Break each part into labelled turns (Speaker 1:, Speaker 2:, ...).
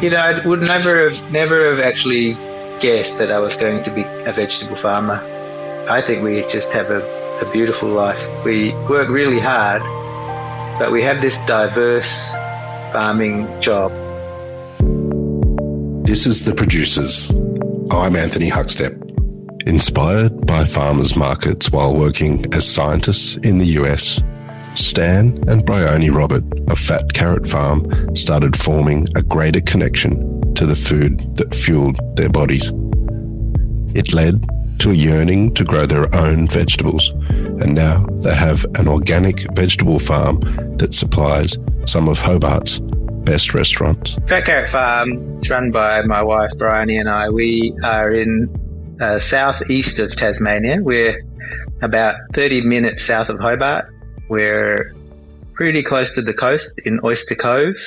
Speaker 1: I would never have actually guessed that I was going to be a vegetable farmer. I think we just have a beautiful life. We work really hard, but we have this diverse farming job.
Speaker 2: This is The Producers. I'm Anthony Huckstep. Inspired by farmers markets while working as scientists in the US, Stan and Bryony Robert of Fat Carrot Farm started forming a greater connection to the food that fueled their bodies. It led to a yearning to grow their own vegetables, and now they have an organic vegetable farm that supplies some of Hobart's best restaurants.
Speaker 1: Fat Carrot Farm is run by my wife Bryony and I. We are in southeast of Tasmania. We're about 30 minutes south of Hobart. We're pretty close to the coast in Oyster Cove,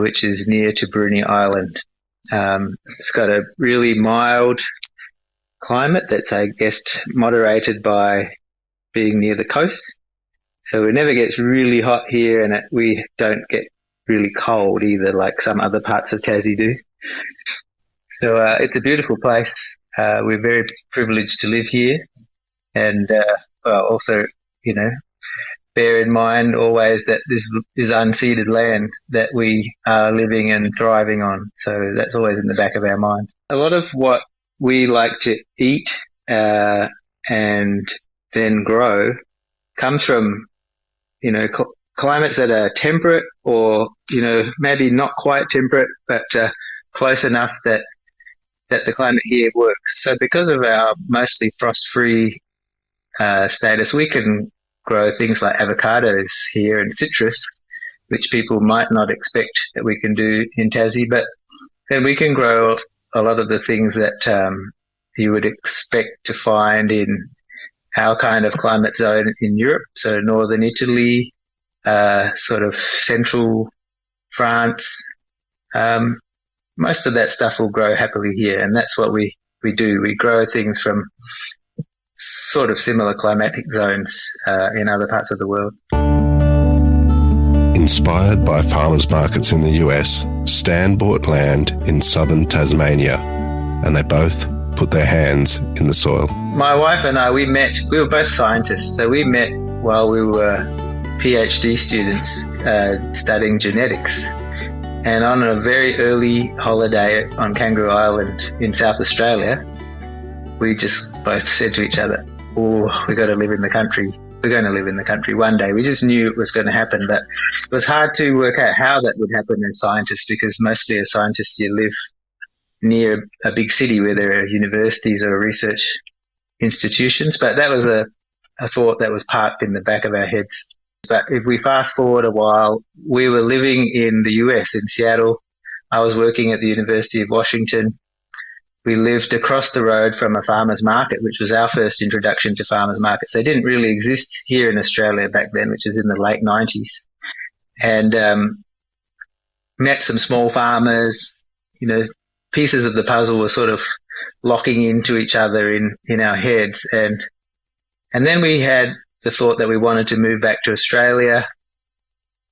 Speaker 1: which is near to Bruny Island. It's got a really mild climate that's, I guess, moderated by being near the coast. So it never gets really hot here, and we don't get really cold either, like some other parts of Tassie do. So it's a beautiful place. We're very privileged to live here, and also, bear in mind always that this is unceded land that we are living and thriving on. So that's always in the back of our mind. A lot of what we like to eat and then grow comes from, climates that are temperate or, maybe not quite temperate, but close enough that the climate here works. So because of our mostly frost-free status, we can grow things like avocados here and citrus, which people might not expect that we can do in Tassie, but then we can grow a lot of the things that you would expect to find in our kind of climate zone in Europe, so northern Italy, sort of central France. Most of that stuff will grow happily here, and that's what we do. We grow things from sort of similar climatic zones in other parts of the world.
Speaker 2: Inspired by farmers markets in the US, Stan bought land in southern Tasmania, and they both put their hands in the soil. My
Speaker 1: wife and I, we were both scientists, so we met while we were PhD students studying genetics. And on a very early holiday on Kangaroo Island in South Australia, we just both said to each other, we've got to live in the country. We're going to live in the country one day. We just knew it was going to happen, but it was hard to work out how that would happen as scientists, because mostly as scientists you live near a big city where there are universities or research institutions. But that was a thought that was parked in the back of our heads. But if we fast forward a while, we were living in the US, in Seattle. I was working at the University of Washington. We lived across the road from a farmer's market, which was our first introduction to farmer's markets. They didn't really exist here in Australia back then, which was in the late 90s. And met some small farmers. Pieces of the puzzle were sort of locking into each other in our heads. And then we had the thought that we wanted to move back to Australia.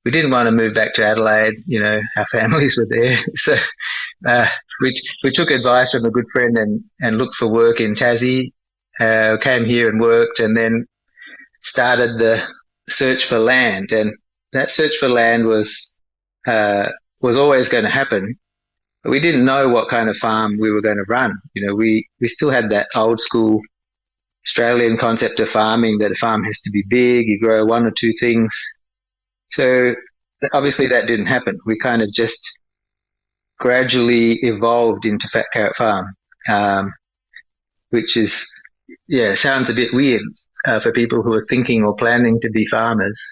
Speaker 1: We didn't want to move back to Adelaide. Our families were there. So we took advice from a good friend and looked for work in Tassie, came here and worked, and then started the search for land. And that search for land was always going to happen. But we didn't know what kind of farm we were going to run. We still had that old school Australian concept of farming, that a farm has to be big, you grow one or two things. So obviously that didn't happen. We kind of just gradually evolved into Fat Carrot Farm, which is, sounds a bit weird for people who are thinking or planning to be farmers.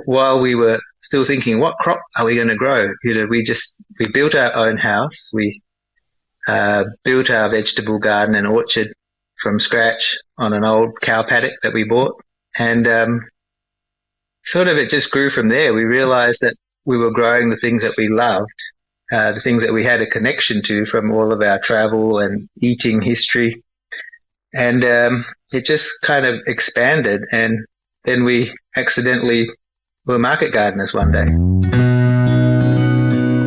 Speaker 1: While we were still thinking, what crop are we going to grow? We built our own house. We built our vegetable garden and orchard from scratch on an old cow paddock that we bought. And sort of it just grew from there. We realized that we were growing the things that we loved, the things that we had a connection to from all of our travel and eating history. And it just kind of expanded. And then we accidentally were market gardeners one day.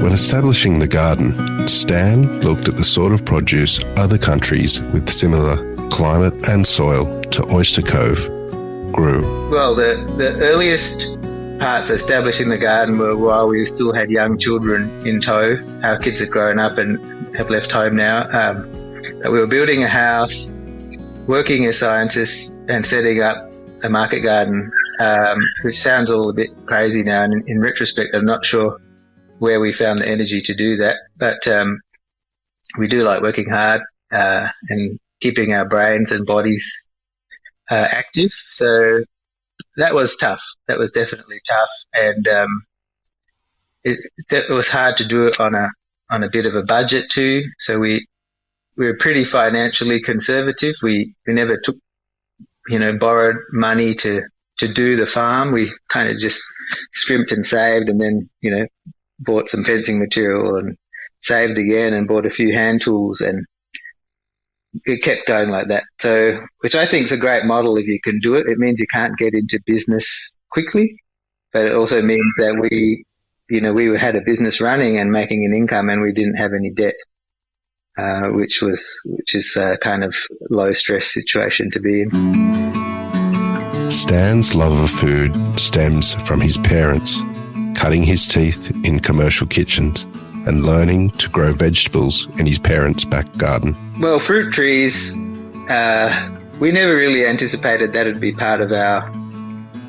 Speaker 2: When establishing the garden, Stan looked at the sort of produce other countries with similar climate and soil to Oyster Cove grew.
Speaker 1: Well, the earliest parts establishing the garden were while we still had young children in tow. Our kids had grown up and have left home now. We were building a house, working as scientists and setting up a market garden, which sounds all a bit crazy now. And in retrospect, I'm not sure where we found the energy to do that. But we do like working hard and keeping our brains and bodies active. So that was tough. That was definitely tough. And it was hard to do it on a bit of a budget too. So we were pretty financially conservative. We never took, borrowed money to do the farm. We kind of just scrimped and saved, and then, bought some fencing material and saved again and bought a few hand tools, and it kept going like that. So, which I think is a great model if you can do it. It means you can't get into business quickly, but it also means that we had a business running and making an income, and we didn't have any debt, which is a kind of low stress situation to be in.
Speaker 2: Stan's love of food stems from his parents, cutting his teeth in commercial kitchens and learning to grow vegetables in his parents' back garden.
Speaker 1: Well, fruit trees, we never really anticipated that would be part of our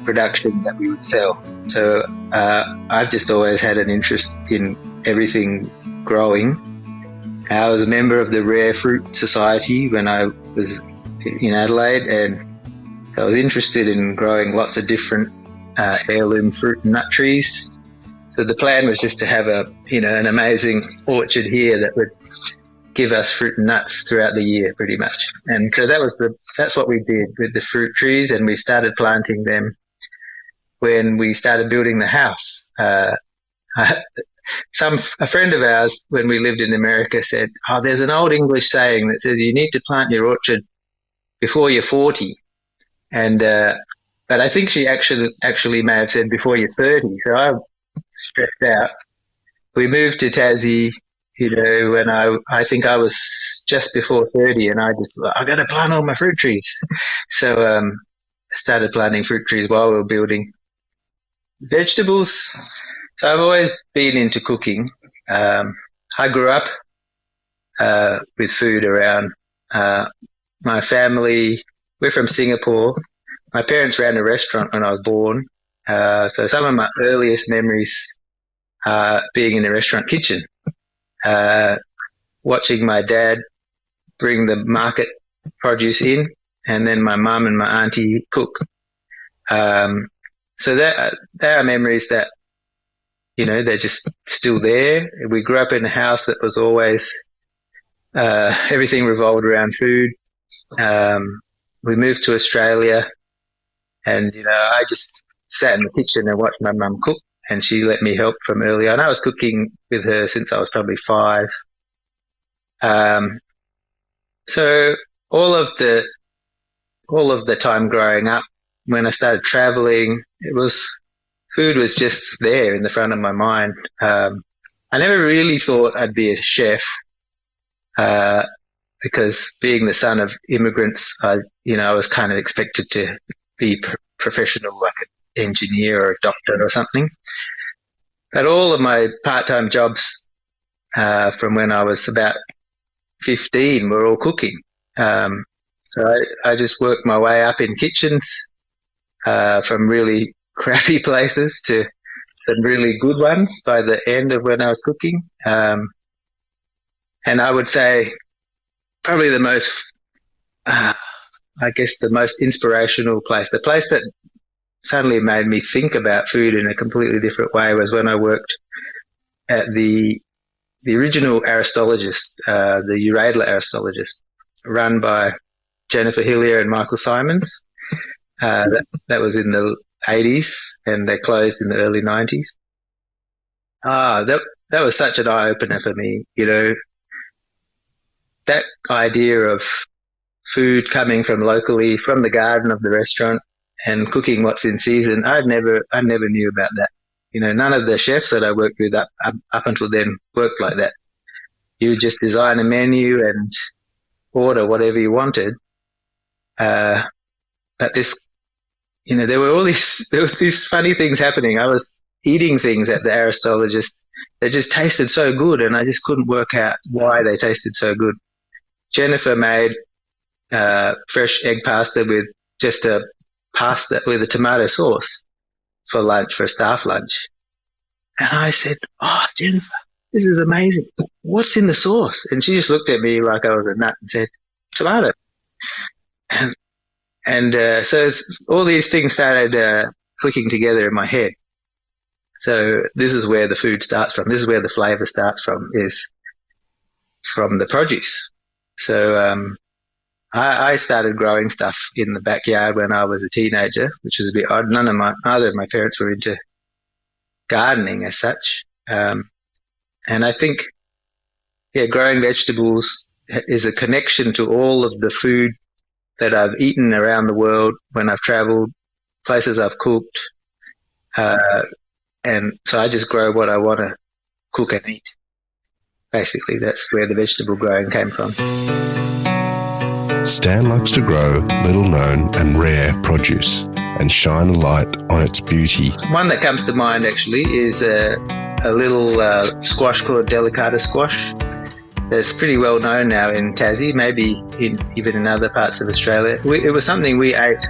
Speaker 1: production that we would sell. So I've just always had an interest in everything growing. I was a member of the Rare Fruit Society when I was in Adelaide, and I was interested in growing lots of different heirloom fruit and nut trees. So the plan was just to have an amazing orchard here that would give us fruit and nuts throughout the year, pretty much. And so that's what we did with the fruit trees, and we started planting them when we started building the house. A friend of ours, when we lived in America, said, there's an old English saying that says you need to plant your orchard before you're 40. And but I think she actually may have said before you're 30. So I stressed out. We moved to Tassie, when I think I was just before 30, and I got to plant all my fruit trees. So I started planting fruit trees while we were building. Vegetables. So I've always been into cooking. I grew up with food around. My family, we're from Singapore. My parents ran a restaurant when I was born. So some of my earliest memories are being in the restaurant kitchen, watching my dad bring the market produce in, and then my mum and my auntie cook. So there are memories that, they're just still there. We grew up in a house that was always, everything revolved around food. We moved to Australia, and, I just sat in the kitchen and watched my mum cook, and she let me help from early on. I was cooking with her since I was probably 5. So all of the time growing up, when I started traveling, food was just there in the front of my mind. I never really thought I'd be a chef, because being the son of immigrants, I was kind of expected to be professional, like an engineer or a doctor or something. But all of my part-time jobs from when I was about 15 were all cooking. So I just worked my way up in kitchens, from really crappy places to some really good ones by the end of when I was cooking. And I would say probably the most inspirational place, the place that suddenly made me think about food in a completely different way, was when I worked at the original Aristologist, the Uradler Aristologist, run by Jennifer Hillier and Michael Simons. That was in the 80s, and they closed in the early 90s. That was such an eye-opener for me, that idea of food coming from locally, from the garden of the restaurant, and cooking what's in season. I never knew about that. none of the chefs that I worked with up until then worked like that. You would just design a menu and order whatever you wanted. But this, there was these funny things happening. I was eating things at the Aristologist that just tasted so good, and I just couldn't work out why they tasted so good. Jennifer made fresh egg pasta with just a pasta with a tomato sauce for lunch, for staff lunch. And I said, "Oh, Jennifer, this is amazing. What's in the sauce?" And she just looked at me like I was a nut and said, "Tomato." And so all these things started clicking together in my head. So this is where the food starts from. This is where the flavour starts from, is from the produce. So I started growing stuff in the backyard when I was a teenager, which was a bit odd. Neither of my parents were into gardening as such. And I think, growing vegetables is a connection to all of the food that I've eaten around the world when I've travelled, places I've cooked. And so I just grow what I want to cook and eat. Basically, that's where the vegetable growing came from.
Speaker 2: Stan likes to grow little-known and rare produce and shine a light on its beauty.
Speaker 1: One that comes to mind, actually, is a little squash called delicata squash. That's pretty well known now in Tassie, maybe even in other parts of Australia. It was something we ate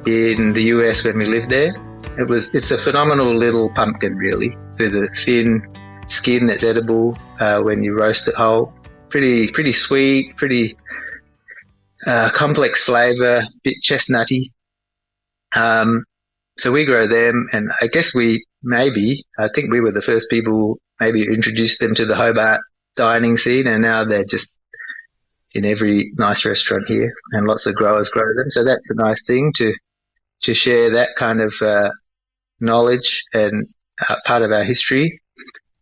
Speaker 1: in the US when we lived there. It's a phenomenal little pumpkin, really, with a thin skin that's edible when you roast it whole. Pretty sweet, pretty complex flavour, bit chestnutty. So we grow them, and I guess I think we were the first people maybe introduced them to the Hobart dining scene, and now they're just in every nice restaurant here, and lots of growers grow them. So that's a nice thing to share that kind of knowledge and part of our history.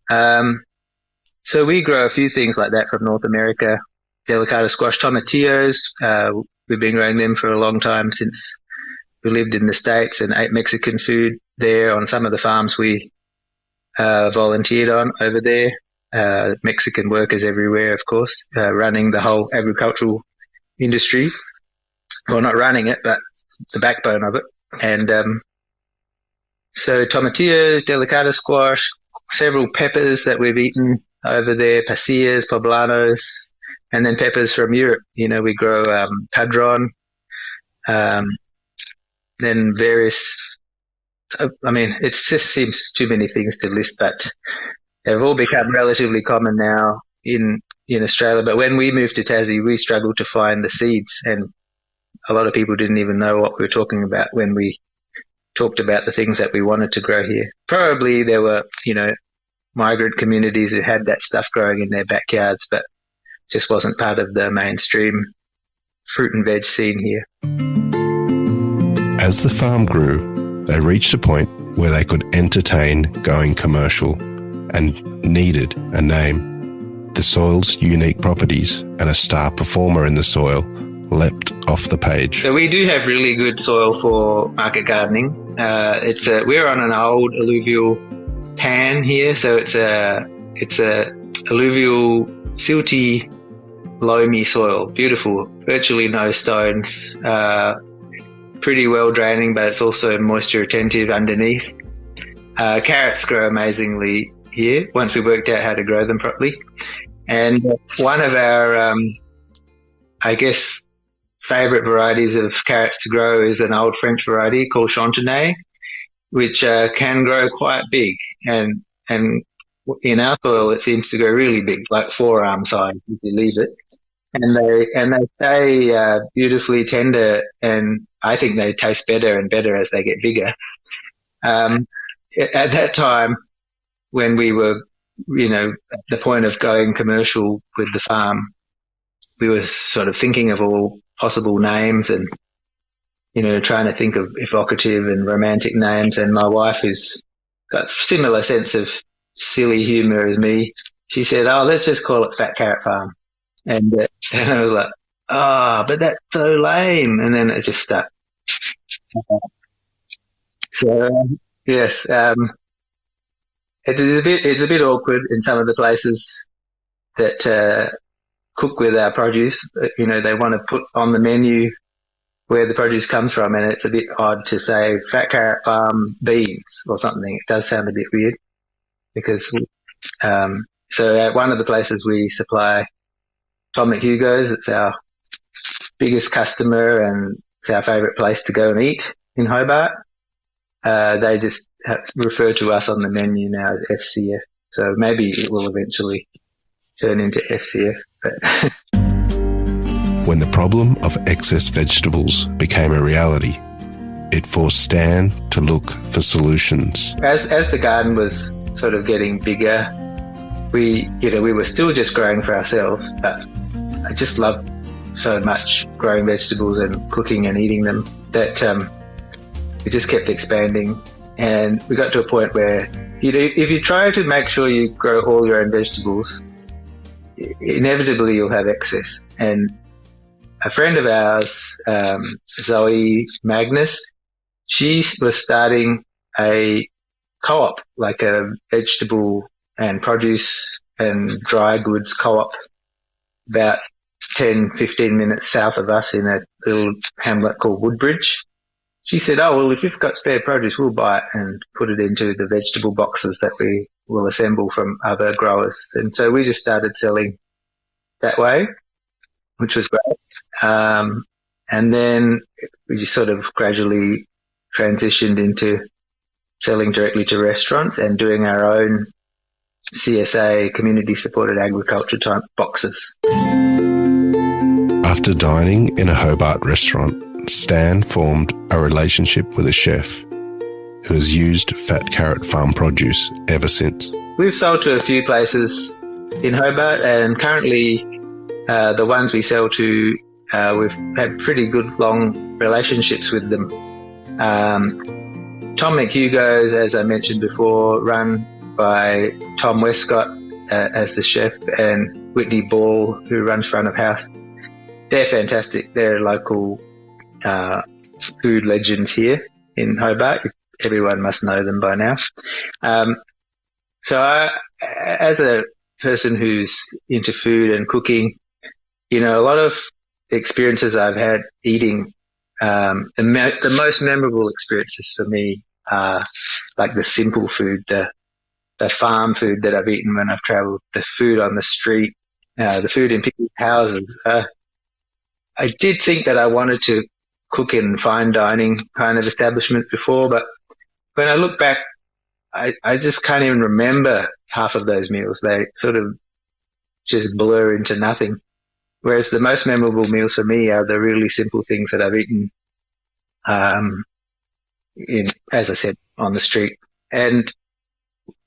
Speaker 1: So we grow a few things like that from North America. Delicata squash, tomatillos. We've been growing them for a long time, since we lived in the States and ate Mexican food there on some of the farms we volunteered on over there. Mexican workers everywhere, of course, running the whole agricultural industry. Well, not running it, but the backbone of it. And so tomatillos, delicata squash, several peppers that we've eaten over there, pasillas, poblanos, and then peppers from Europe. We grow padron, then various, it just seems too many things to list, but they've all become relatively common now in Australia. But when we moved to Tassie, we struggled to find the seeds, and a lot of people didn't even know what we were talking about when we talked about the things that we wanted to grow here. Probably there were, migrant communities who had that stuff growing in their backyards, but just wasn't part of the mainstream fruit and veg scene here.
Speaker 2: As the farm grew, they reached a point where they could entertain going commercial and needed a name. The soil's unique properties and a star performer in the soil leapt off the page.
Speaker 1: So we do have really good soil for market gardening. We're on an old alluvial pan here, so it's a alluvial, silty, loamy soil. Beautiful, virtually no stones, pretty well draining, but it's also moisture retentive underneath. Carrots grow amazingly here once we worked out how to grow them properly. And one of our, favourite varieties of carrots to grow is an old French variety called Chantenay, which can grow quite big. And in our soil, it seems to grow really big, like forearm size if you leave it. And they stay beautifully tender, and I think they taste better and better as they get bigger. At that time, when we were, at the point of going commercial with the farm, we were sort of thinking of all possible names and, trying to think of evocative and romantic names. And my wife, who's got a similar sense of silly humour as me, she said, "Oh, let's just call it Fat Carrot Farm." And I was like, but that's so lame. And then it just stuck. So, yes, It's a bit awkward in some of the places that cook with our produce. You know, they want to put on the menu where the produce comes from, and it's a bit odd to say Fat Carrot Farm beans or something. It does sound a bit weird because so at one of the places we supply Tom McHugo's. It's our biggest customer and it's our favourite place to go and eat in Hobart. They just refer to us on the menu now as FCF. So maybe it will eventually turn into FCF. But
Speaker 2: When the problem of excess vegetables became a reality, it forced Stan to look for solutions.
Speaker 1: As the garden was sort of getting bigger, we were still just growing for ourselves, but I just loved so much growing vegetables and cooking and eating them that we just kept expanding. And we got to a point where, if you try to make sure you grow all your own vegetables, inevitably you'll have excess. And a friend of ours, Zoe Magnus, she was starting a co-op, like a vegetable and produce and dry goods co-op, about 10, 15 minutes south of us in a little hamlet called Woodbridge. She said, oh, well, if you've got spare produce, we'll buy it and put it into the vegetable boxes that we will assemble from other growers. And so we just started selling that way, which was great. And then we just sort of gradually transitioned into selling directly to restaurants and doing our own CSA, community supported agriculture type boxes.
Speaker 2: After dining in a Hobart restaurant, Stan formed a relationship with a chef who has used Fat Carrot Farm produce ever since.
Speaker 1: We've sold to a few places in Hobart, and currently the ones we sell to, we've had pretty good long relationships with them. Tom McHugo's, as I mentioned before, run by Tom Westcott as the chef, and Whitney Ball, who runs front of house. They're fantastic. They're local food legends here in Hobart. Everyone must know them by now. So as a person who's into food and cooking, a lot of experiences I've had eating, the most memorable experiences for me are like the simple food, the farm food that I've eaten when I've travelled, the food on the street, the food in people's houses. I did think that I wanted to cook in fine dining kind of establishment before, but when I look back, I just can't even remember half of those meals. They sort of just blur into nothing. Whereas the most memorable meals for me are the really simple things that I've eaten, as I said, on the street. And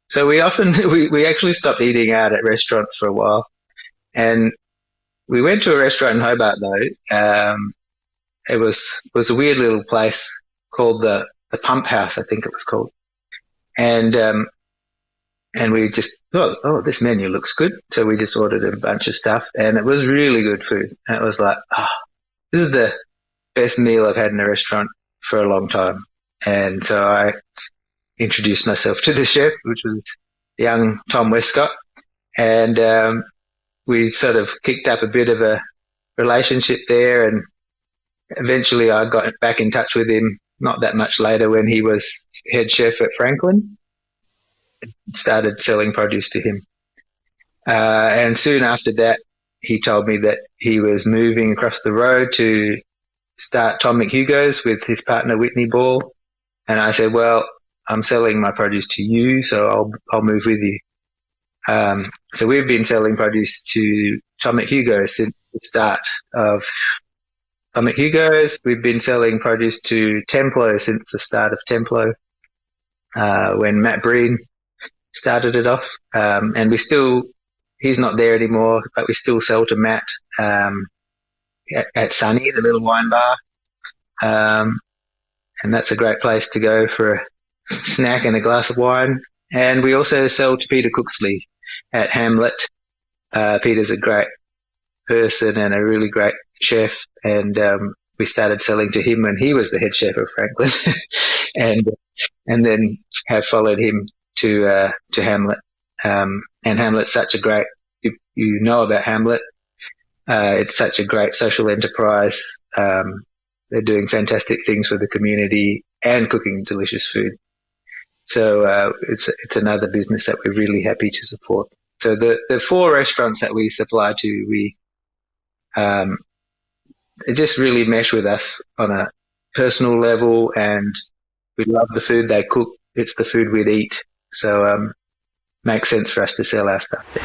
Speaker 1: so we actually stopped eating out at restaurants for a while. And we went to a restaurant in Hobart though. It was a weird little place called the Pump House, I think it was called. And we just thought, oh, this menu looks good. So we just ordered a bunch of stuff, and it was really good food. And it was like, this is the best meal I've had in a restaurant for a long time. And so I introduced myself to the chef, which was young Tom Westcott. And we sort of kicked up a bit of a relationship there, and eventually I got back in touch with him not that much later when he was head chef at Franklin. Started selling produce to him. And soon after that, he told me that he was moving across the road to start Tom McHugo's with his partner Whitney Ball. And I said, well, I'm selling my produce to you, so I'll move with you. So we've been selling produce to Tom McHugo's since the start of Tom McHugo's. We've been selling produce to Templo since the start of Templo, when Matt Breen started it off. And he's not there anymore, but we still sell to Matt, at Sunny, the little wine bar. And that's a great place to go for a snack and a glass of wine. And we also sell to Peter Cooksley at Hamlet. Peter's a great person and a really great chef. And, we started selling to him when he was the head chef of Franklin and then have followed him to Hamlet. And Hamlet's such a great, you know about Hamlet. It's such a great social enterprise. They're doing fantastic things for the community and cooking delicious food. So it's another business that we're really happy to support. So the 4 restaurants that we supply to, it just really mesh with us on a personal level, and we love the food they cook. It's the food we'd eat. So makes sense for us to sell our stuff there.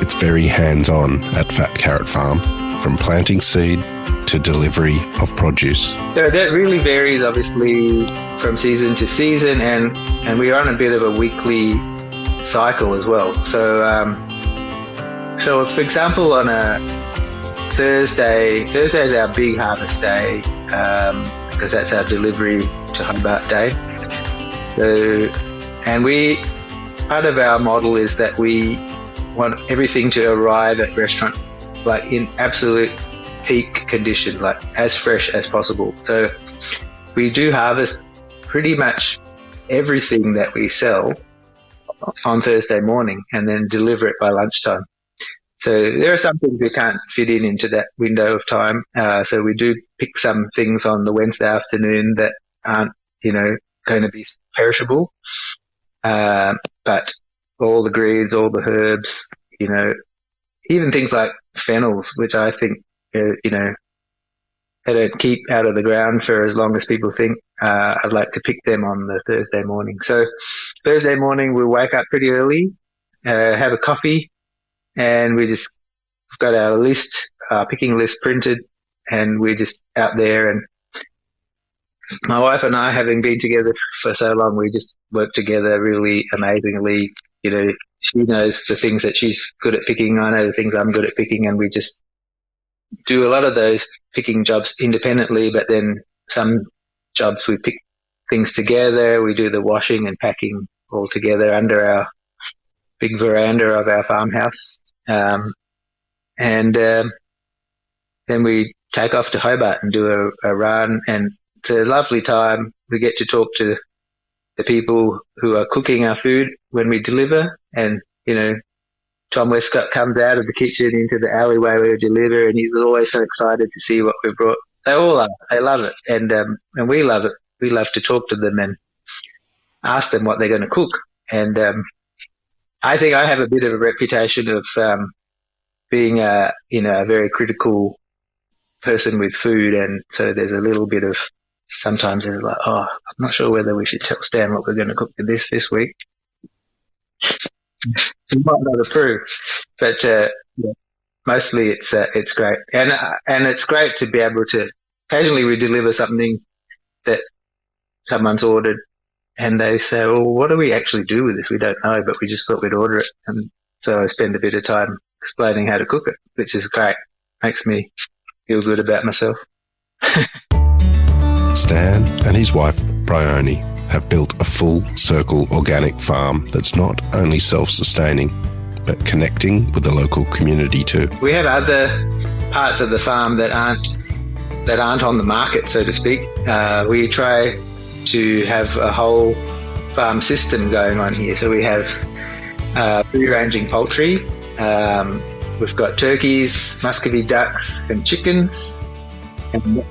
Speaker 2: It's very hands-on at Fat Carrot Farm, from planting seed to delivery of produce.
Speaker 1: So that really varies, obviously, from season to season, and we are on a bit of a weekly cycle as well. So, for example, on a Thursday is our big harvest day, because that's our delivery to Hobart day. So, and part of our model is that we want everything to arrive at restaurants like in absolute peak condition, like as fresh as possible. So we do harvest pretty much everything that we sell on Thursday morning and then deliver it by lunchtime. So there are some things we can't fit into that window of time. So we do pick some things on the Wednesday afternoon that aren't, going to be perishable. But all the greens, all the herbs, even things like fennels, which I think, they don't keep out of the ground for as long as people think. I'd like to pick them on the Thursday morning. So Thursday morning, we'll wake up pretty early, have a coffee, and we've got our picking list printed, and we're just out there. And my wife and I, having been together for so long, we just work together really amazingly. She knows the things that she's good at picking. I know the things I'm good at picking, and we just do a lot of those picking jobs independently, but then some jobs we pick things together. We do the washing and packing all together under our big veranda of our farmhouse. And then we take off to Hobart and do a run, and it's a lovely time. We get to talk to the people who are cooking our food when we deliver, and, Tom Westcott comes out of the kitchen into the alleyway where we deliver, and he's always so excited to see what we brought. They all are. They love it. And we love it. We love to talk to them and ask them what they're going to cook. And I think I have a bit of a reputation of being a very critical person with food, and so there's a little bit of, sometimes it's like, I'm not sure whether we should tell Stan what we're going to cook for this week. He might not approve, but mostly it's great, and it's great to be able to. Occasionally, we deliver something that someone's ordered, and they say, "Well, what do we actually do with this? We don't know, but we just thought we'd order it." And so I spend a bit of time explaining how to cook it, which is great. Makes me feel good about myself.
Speaker 2: Stan and his wife, Bryony, have built a full circle organic farm that's not only self-sustaining, but connecting with the local community too.
Speaker 1: We have other parts of the farm that aren't on the market, so to speak. We try to have a whole farm system going on here. So we have free-ranging poultry. We've got turkeys, muscovy ducks, and chickens. And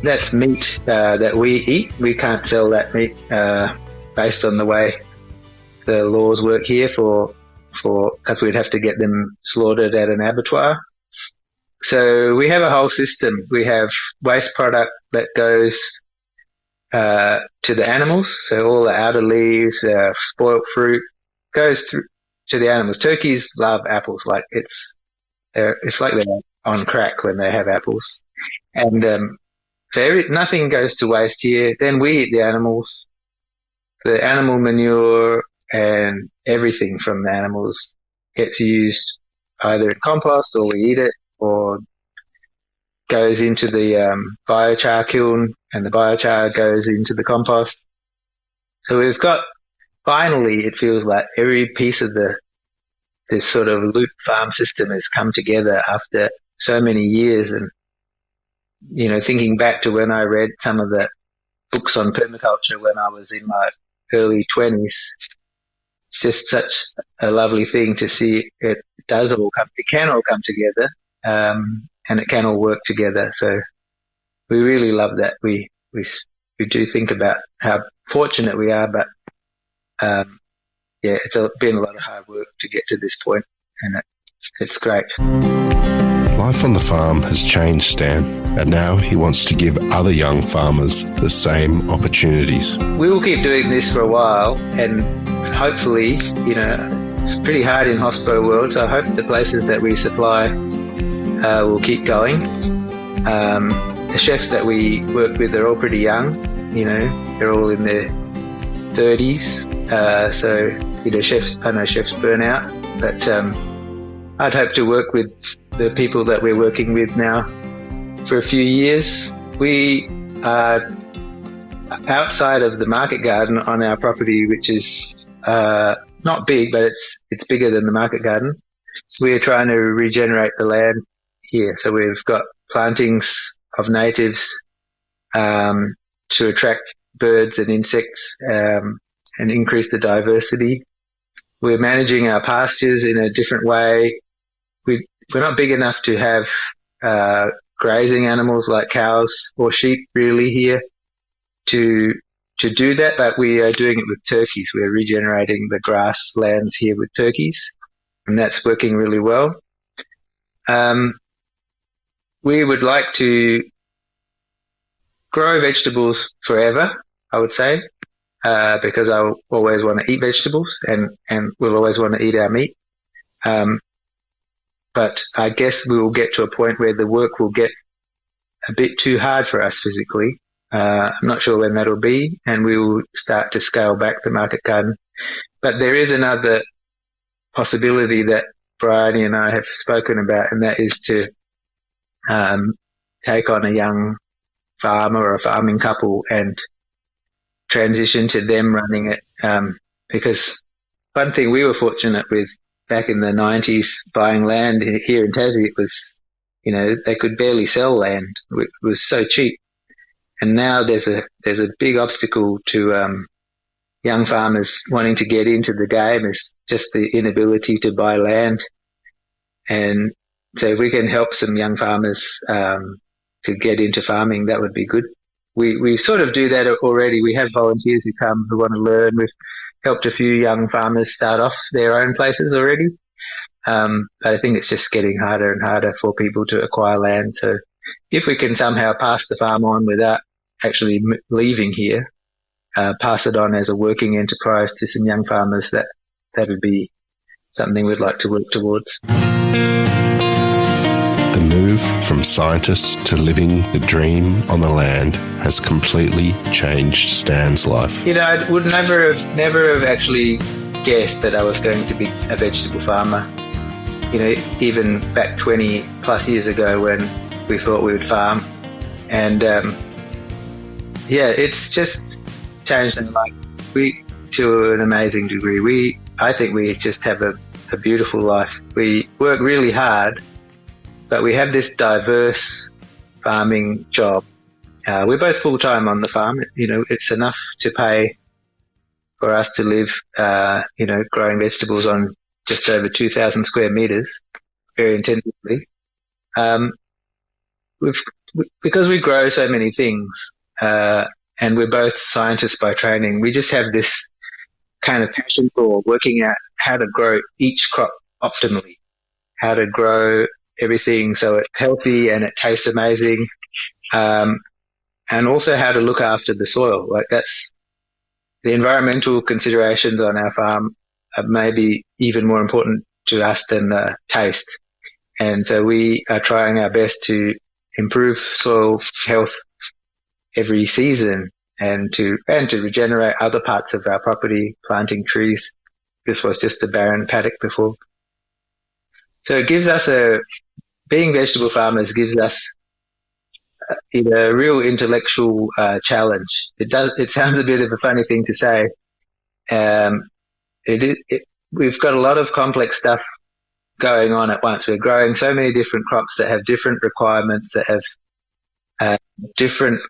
Speaker 1: that's meat that we eat. We can't sell that meat based on the way the laws work here because we'd have to get them slaughtered at an abattoir. So we have a whole system. We have waste product that goes to the animals. So all the outer leaves, spoiled fruit goes through to the animals. Turkeys love apples. Like it's like they're on crack when they have apples. And so nothing goes to waste here. Then we eat the animals, the animal manure, and everything from the animals gets used either in compost, or we eat it, or goes into the biochar kiln, and the biochar goes into the compost. So we've got, finally, it feels like every piece of this sort of loop farm system has come together after so many years. And thinking back to when I read some of the books on permaculture when I was in my early 20s. It's just such a lovely thing to see. It can all come together, and it can all work together. So we really love that. We do think about how fortunate we are, but it's been a lot of hard work to get to this point, and it's great.
Speaker 2: Life on the farm has changed Stan, and now he wants to give other young farmers the same opportunities.
Speaker 1: We will keep doing this for a while, and hopefully, it's pretty hard in hospital world, so I hope the places that we supply will keep going. The chefs that we work with are all pretty young, they're all in their 30s, so I know chefs burn out, but I'd hope to work with the people that we're working with now for a few years. We are outside of the market garden on our property, which is not big, but it's bigger than the market garden. We're trying to regenerate the land here, so we've got plantings of natives to attract birds and insects and increase the diversity. We're managing our pastures in a different way. We're not big enough to have grazing animals like cows or sheep really here to do that, but we are doing it with turkeys. We're regenerating the grasslands here with turkeys, and that's working really well. We would like to grow vegetables forever, I would say, because I always want to eat vegetables and we'll always want to eat our meat. But I guess we will get to a point where the work will get a bit too hard for us physically. I'm not sure when that'll be, and we will start to scale back the market garden. But there is another possibility that Bryony and I have spoken about, and that is to take on a young farmer or a farming couple and transition to them running it. Because one thing we were fortunate with back in the 90s, buying land here in Tassie, it was, they could barely sell land. It was so cheap. And now there's a big obstacle to young farmers wanting to get into the game. It's just the inability to buy land. And so if we can help some young farmers to get into farming, that would be good. We sort of do that already. We have volunteers who come who want to learn. We've helped a few young farmers start off their own places already. But I think it's just getting harder and harder for people to acquire land. So if we can somehow pass the farm on without actually leaving here, pass it on as a working enterprise to some young farmers, that would be something we'd like to work towards.
Speaker 2: The move from scientists to living the dream on the land has completely changed Stan's life.
Speaker 1: I would never have actually guessed that I was going to be a vegetable farmer. Even back 20 plus years ago when we thought we would farm. And it's just changed our life to an amazing degree. I think we just have a beautiful life. We work really hard, but we have this diverse farming job. We're both full-time on the farm. It's enough to pay for us to live, growing vegetables on just over 2,000 square meters, very intensively. Because we grow so many things, and we're both scientists by training, we just have this kind of passion for working out how to grow each crop optimally, how to grow everything so it's healthy and it tastes amazing, and also how to look after the soil. Like, that's the environmental considerations on our farm are maybe even more important to us than the taste. And so we are trying our best to improve soil health every season and to regenerate other parts of our property, planting trees. This was just a barren paddock before. So it gives us being vegetable farmers gives us a real intellectual challenge. It sounds a bit of a funny thing to say. We've got a lot of complex stuff going on at once. We're growing so many different crops that have different requirements, that have different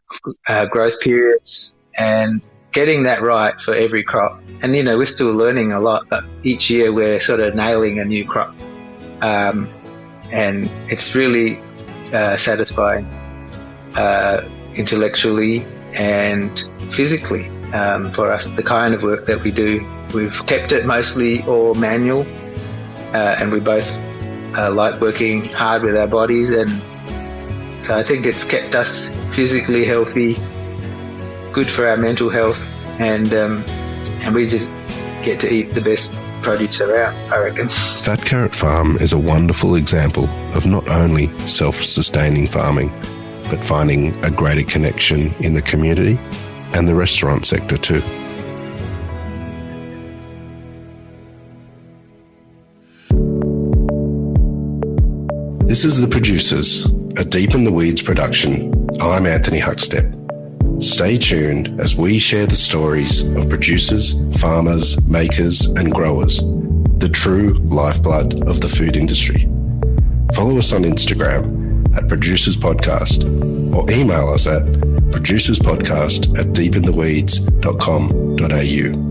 Speaker 1: growth periods, and getting that right for every crop. And, we're still learning a lot, but each year we're sort of nailing a new crop. And it's really satisfying intellectually and physically for us, the kind of work that we do. We've kept it mostly all manual, and we both like working hard with our bodies, and so I think it's kept us physically healthy, good for our mental health, and we just get to eat the best produce around, I reckon.
Speaker 2: Fat Carrot Farm is a wonderful example of not only self-sustaining farming, but finding a greater connection in the community and the restaurant sector too. This is The Producers, a Deep in the Weeds production. I'm Anthony Huckstep. Stay tuned as we share the stories of producers, farmers, makers and growers, the true lifeblood of the food industry. Follow us on Instagram at Producers Podcast or email us at producerspodcast@deepintheweeds.com.au.